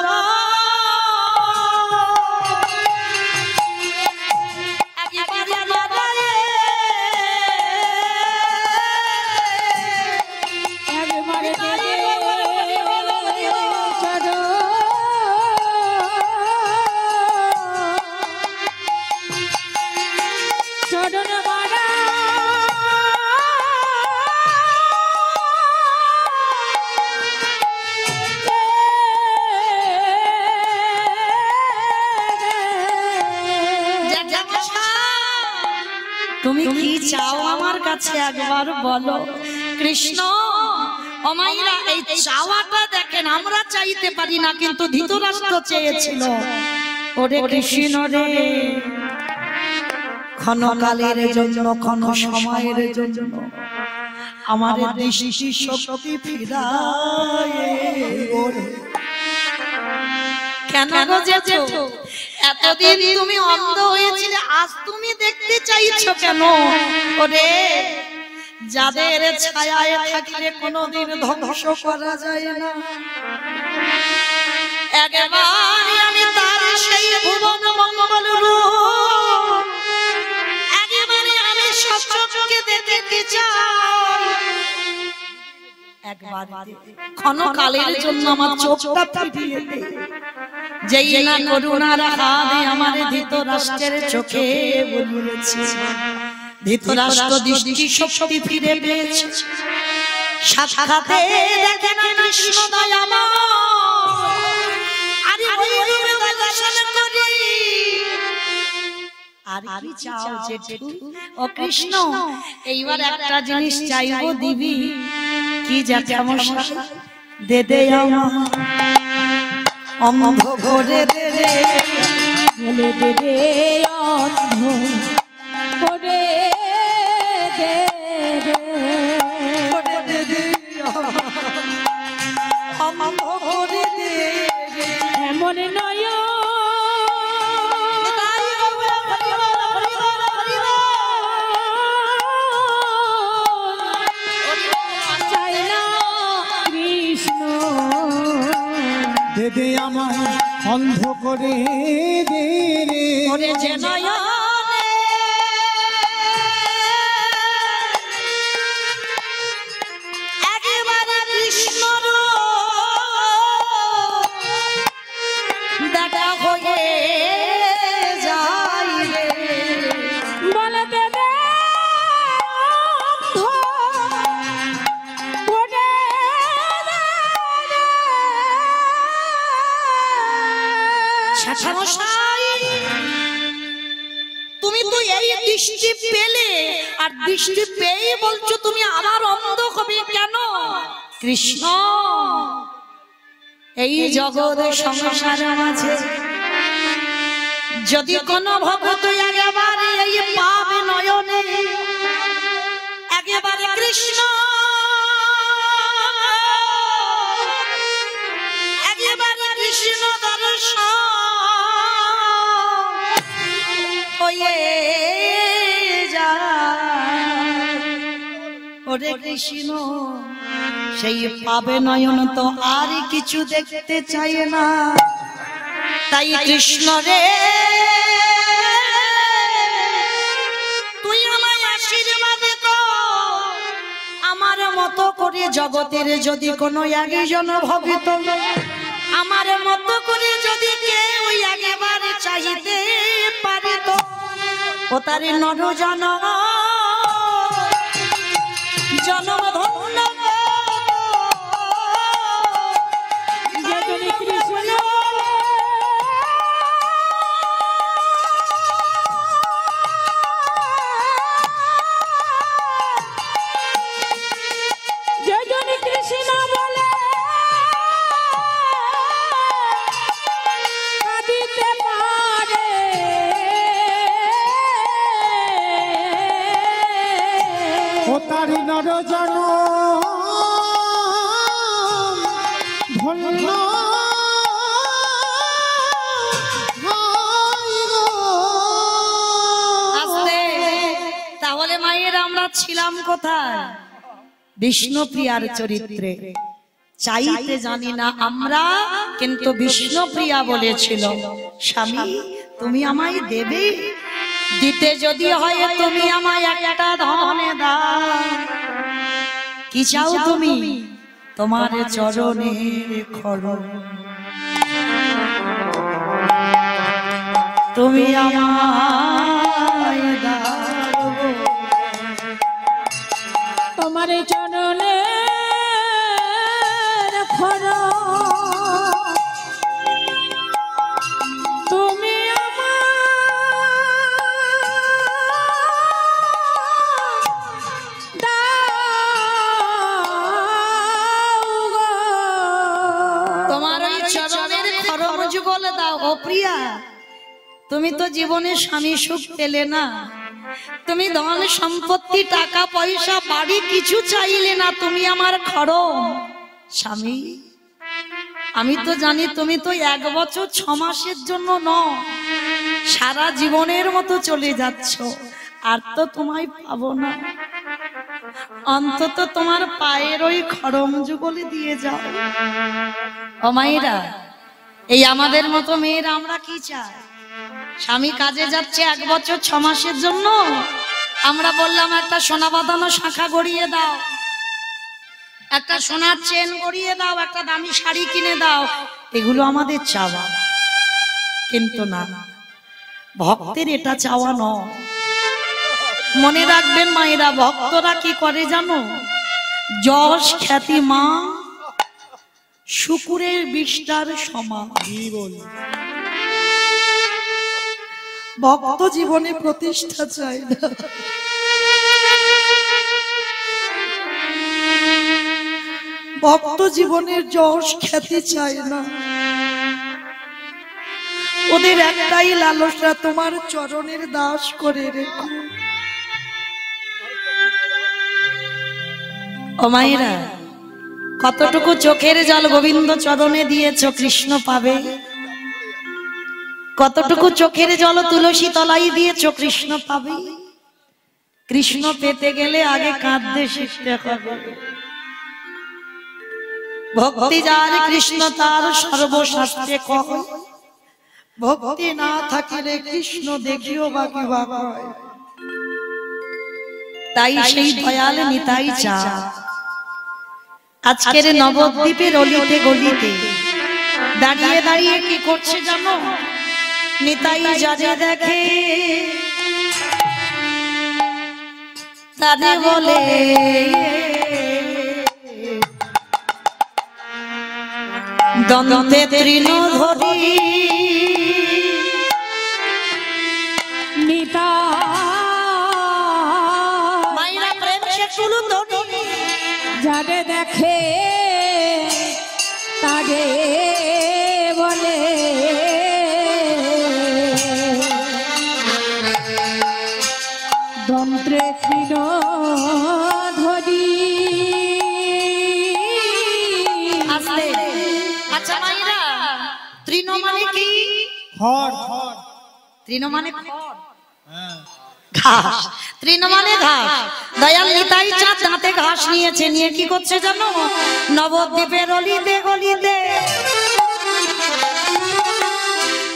তুমি কি চাও আমার কাছে একবার বলো। কৃষ্ণ অমাইরা এই চাওয়াটা দেখেন, আমরা চাইতে পারি না, কিন্তু ধৃতরাষ্ট্র চেয়েছিল। ওরে কৃষ্ণ রে, ক্ষণকালের জন্য ক্ষণ সময়ের জন্য আমার দৃষ্টি শক্তি ফিরায়। কেন গজেছো? এতদিন তুমি অন্ধ হয়েছিলে, আজ তুমি দেখতে চাইছো কেন? ওরে যাদের ছায়ায় থাকলে কোনোদিন ধ্বংস করা যায় না, একবার আমি তার সেই ভুবন মঙ্গল রূপ একেবারে আমি সচক্ষে দেখতে চাই। একবার ক্ষণকালের জন্য আমার চোখটা ফিরিয়ে দে। যেই না করুণার হাত আমার ধৃতরাষ্ট্রের চোখে বলিয়েছে, ধৃতরাষ্ট্র দৃষ্টি শক্তি ফিরে পেয়েছে। সাক্ষাতে দেখে না কৃষ্ণ দয়াময়, আরে ওই রূপে দর্শন করি। আর কি চাও জেঠু? ও কৃষ্ণ এইবার একটা জিনিস চাইবো, দিবি কি? জ্যাঠামশাই দে দে আমার অন্ধ করে দে রে, বলে দে রে অন্ধ করে দে রে, অন্ধ করে দে রে। এমন নয় চাই না কৃষ্ণ, দে দে আমায় অন্ধ করে দে রে। ওরে যে নয়নে একেবারে কৃষ্ণর দেখা হয়ে যায় রে, বলে দে রে অন্ধ করে দে রে। জ্যাঠামশাই তুমি তো এই দৃষ্টি পেলে, আর দৃষ্টি পেয়ে বলছো তুমি আবার অন্ধ হবে কেন? কৃষ্ণ এই জগৎ সংসার মাঝে যদি কোনো ভক্ত একেবারে এই পাপ নয়নে একেবারে কৃষ্ণ একেবারে কৃষ্ণ দর্শন হয়ে যায়, ওরে কৃষ্ণ সেই পাবে নয়ন তো আর কিছু দেখতে চাই না। তাই কৃষ্ণ রে তুই আমায় আশীর্বাদ কর, মতো করে জগতের যদি কোনো একজন ভক্ত আমার মতো করে যদি কেউ একবার চাইতে পারে তো ও তার নর জনম ধন্য যেজনে কৃষ্ণ বলে কাঁদিতে পারে ও তারি নর জন ধন্য আসলে তাহলে মায়ের আমরা ছিলাম কোথায়? বিষ্ণুপ্রিয়ার চরিত্রে। চাইতে জানি না আমরা, কিন্তু বিষ্ণুপ্রিয়া বলেছিল স্বামী তুমি আমায় দেবে, দিতে যদি হয় তুমি আমায় একটা ধন দাও। কি চাও তুমি? তোমার চরণের খড়গ তুমি আমায় দাও। তোমার চরণে তুমি তোমার ওই চরণের খড়গ যুগল দাও। ও প্রিয়া, তুমি তো জীবনে স্বামী সুখ পেলে না, তুমি ধন সম্পত্তি টাকা পয়সা বাড়ি কিছু চাইলে না, তুমি আমার খড়গ। স্বামী আমি তো জানি তুমি তো 1 বছর 6 মাসের জন্য নও, সারা জীবনের মতো চলে যাচ্ছ, আর তো তোমায় পাবো না, অন্তত তোমার পায়ের ওই খড়ম যুগলে দিয়ে যাও। ও মায়েরা, এই আমাদের মতো মেয়েরা আমরা কি চাই? স্বামী কাজে যাচ্ছে 1 বছর 6 মাসের জন্য, আমরা বললাম একটা সোনা বাঁধানো শাঁখা গড়িয়ে দাও, একটা সোনার চেন গড়িয়ে দাও, একটা দামি শাড়ি কিনে দাও, এগুলো আমাদের চাওয়া। কিন্তু না, ভক্তের এটা চাওয়া নয়। মনে রাখবেন মায়েরা, ভক্তরা কি করে জানো? যশ খ্যাতি মা শুকুরের বিষ্টার সমান। ভক্ত জীবনে প্রতিষ্ঠা চায় না, ভক্ত জীবনের যশ খ্যাতি চায় না, ওদের একটাই লালসা তোমার চরণের দাস করে রেখো। ও মায়েরা, কতটুকু চোখের জল গোবিন্দ চরণে দিয়েছ কৃষ্ণ পাবে, কতটুকু চোখের জল তুলসী তলাই দিয়েছ কৃষ্ণ পাবে। কৃষ্ণ পেতে গেলে আগে কাঁদতে শিখতে হবে। ভক্তি যার কৃষ্ণ তার সর্বশাস্ত্রে কয়, ভক্তি না থাকিলে কৃষ্ণ দেখিও বাকি বাবায়। তাই সেই দয়াল নিতাই চা আজকের নবদ্বীপের অলিতে গলিতে দাঁড়িয়ে দাঁড়িয়ে কি করছে জানো? নিতাই যারে দেখে তারে বলে দন্তে তৃণধরি নিতা মাইরা প্রেম সে চুলু ধরি যারে দেখে তারে বলে দন্ত্রে তৃণ ধরি। আসলে আচ্ছা মাইরা, তৃণ মানে কি? খড় খড় তৃণ মানে ঘাস, তৃণ মানে ঘাস। দয়াল নিতাই চাঁদ দাঁতে ঘাস নিয়েছে, নিয়ে কি করছে জানো? নবদ্বীপের অলিতে গলিতে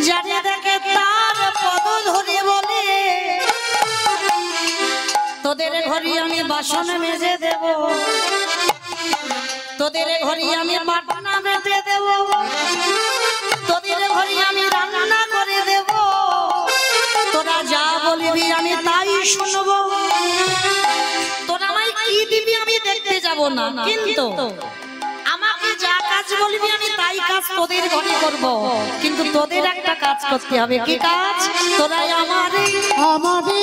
যারে দেখে তার পদ ধরে বলে তোদের ঘরে আমি বাসন মেজে দেব, তোদের ঘরে আমি পাটনা বেটে দেব, তোদের ঘরে আমি রান্না করে দেব, তোরা যা বলবি আমি তাই শুনবো। তোরা আমায় কি দিবি আমি দেখতে যাব না, কিন্তু আমাকে যা কাজ বলবি আমি তাই কাজ তোদের ঘরে করব। কিন্তু তোদের একটা কাজ করতে হবে। কি কাজ? তোরা আমারে আমারে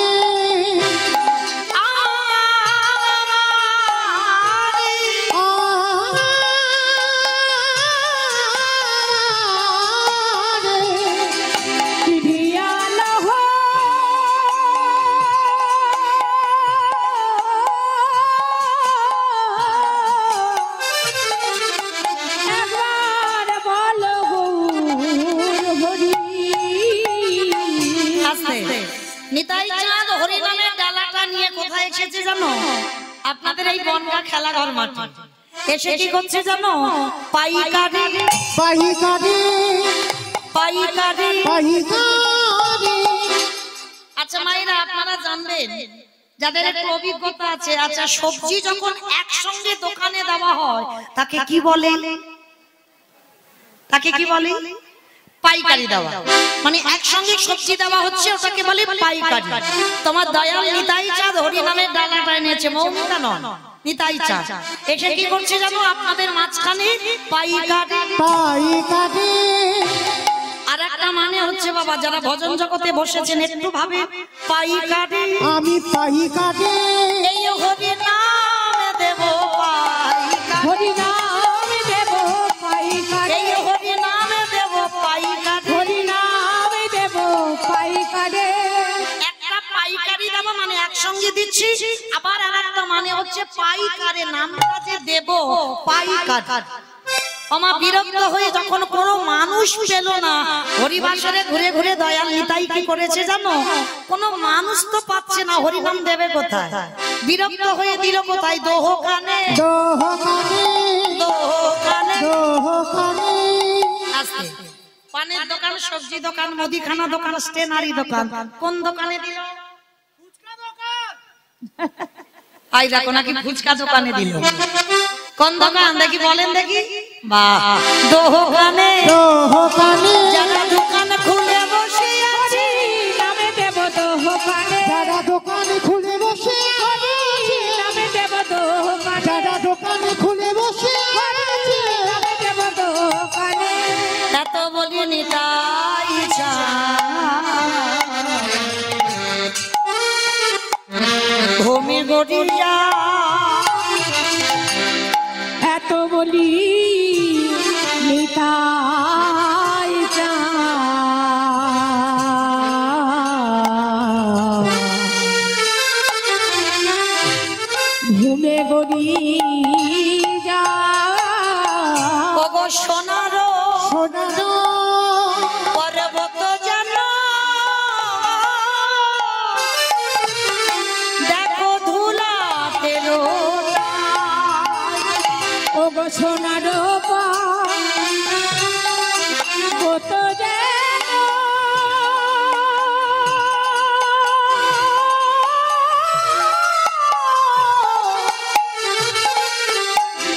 নিতাই চাঁদ হরিনামের ডালাটা নিয়ে কোথায় এসেছে জানো? আপনাদের এই বনগা খেলাঘর মাঠে এসে কি করছে জানো? পাইকারি পাইকারি পাইকারি পাইকারি। আচ্ছা মায়েরা, আপনারা জানবেন যাদের একটু অভিজ্ঞতা আছে, আচ্ছা সবজি যখন একসঙ্গে দোকানে দেওয়া হয় তাকে কি বলে? তাকে কি বলে? পাইকারি দেওয়া। মানে একসঙ্গে সবজি দেওয়া হচ্ছে, ওটাকে বলে পাইকারি। তোমার দয়াল নিতাই চাঁদ হরিনামের ডালাটা এনেছে, মৌমিতা নন, নিতাই চাঁদ এসে কি করছে জানো? আপনাদের মাঝখানে পাইকারি পাইকারি। আর একটা মানে হচ্ছে বাবা, যারা ভজন জগতে বসেছেন একটু ভাবে, পাইকারি আমি পাইকারি। এই হরিনাম দেব পাইকারি, হরিনাম দেব পাইকারি, এই হরিনাম দেব পাইকারি, হরিনাম দেব পাইকারি। একটা পাইকারি দেব মানে একসঙ্গে দিচ্ছি, আবার আর একটা মানে হচ্ছে পাইকারি, নামটা যে দেব পাইকারি। আমার বিরক্ত হয়ে যখন কোনো মানুষ পেল না, হরিবাসরে ঘুরে ঘুরে দয়াল নিতাই কি করেছে জানো? কোনো মানুষ তো পাচ্ছে না, হরিনাম দেবে কোথায়? বিরক্ত হয়ে দিল কোথায়? দোকানে দোকানে দোকানে দোকানে। আস্তে পানের দোকান, সবজি দোকান, মুদিখানা দোকান, স্টেনারি দোকান, কোন দোকানে দিল? আই দেখো নাকি ফুচকা দোকানে দিল। কোন দোকান দেখি বলেন দেখি? বাহ, দোকানে দোকানে। যারা দোকান খুলে বসে আছে, নামে দেব দোকানে, যারা দোকানে খুলে বসে আছে, নামে দেব দোকানে, যারা দোকানে খুলে বসে আছে, নামে দেব দোকানে। এত বলি নিতাই চাঁদ ভূমি গড়িয়া, এত বলি নিতাই চাঁদ ঘুমে গড়ি যা ওগো সোনার সোনারো পর্বত যেন দেখো ধুলাতে ও গো সোনার কত যেন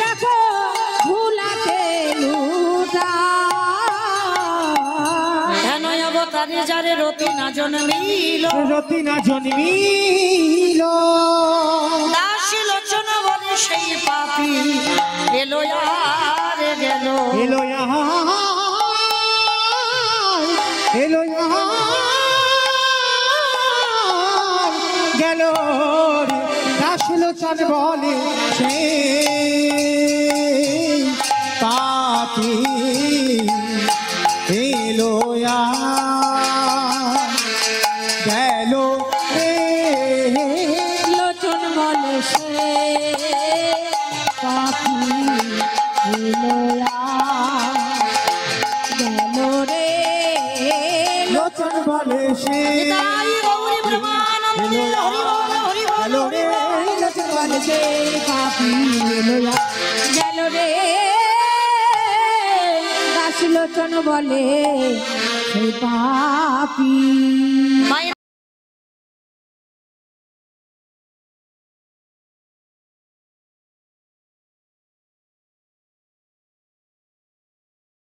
দেখো ভুলাতে লুটা হেন অবতারে যারে রতি না জন্মিল, রতি না জন্মিল, দাসী লোচন বলে সেই পাপী এলো আর গেল। এলো এলো গেল রে। দাসলো চাঁদ বলে সে পাপি এলো গেল রে। লোচন বলে সে পাখি এলো গেল রে লোচন বলে সে নিতাই গৌরী ব্রহ্মানন্দে হরি বল, হরি বল, গেল রে। লোচন বলে সে পাপি এলো গেল রে দাস লোচন বলে সেই পাপি। মায়েরা